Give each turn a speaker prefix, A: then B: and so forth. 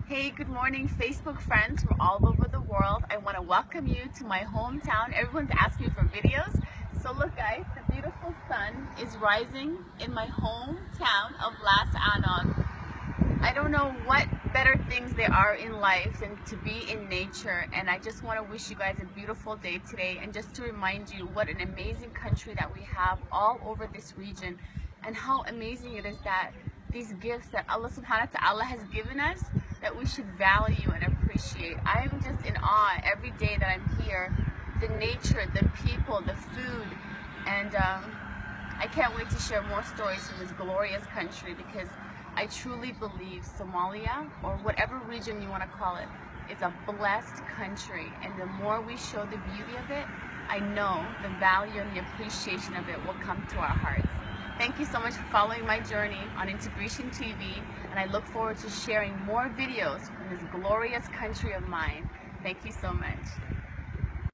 A: Hey, good morning, Facebook friends from all over the world. I want to welcome you to my hometown. Everyone's asking me for videos. So look guys, the beautiful sun is rising in my hometown of Laascaanood. I don't know what better things there are in life than to be in nature, and I just want to wish you guys a beautiful day today, and just to remind you what an amazing country that we have all over this region, and how amazing it is that these gifts that Allah subhanahu wa ta'ala has given us, that we should value and appreciate. I am just in awe every day that I'm here. The nature, the people, the food, and I can't wait to share more stories from this glorious country, because I truly believe Somalia, or whatever region you want to call it, is a blessed country, and the more we show the beauty of it, I know the value and the appreciation of it will come to our hearts. Thank you so much for following my journey on Integration TV, and I look forward to sharing more videos from this glorious country of mine. Thank you so much.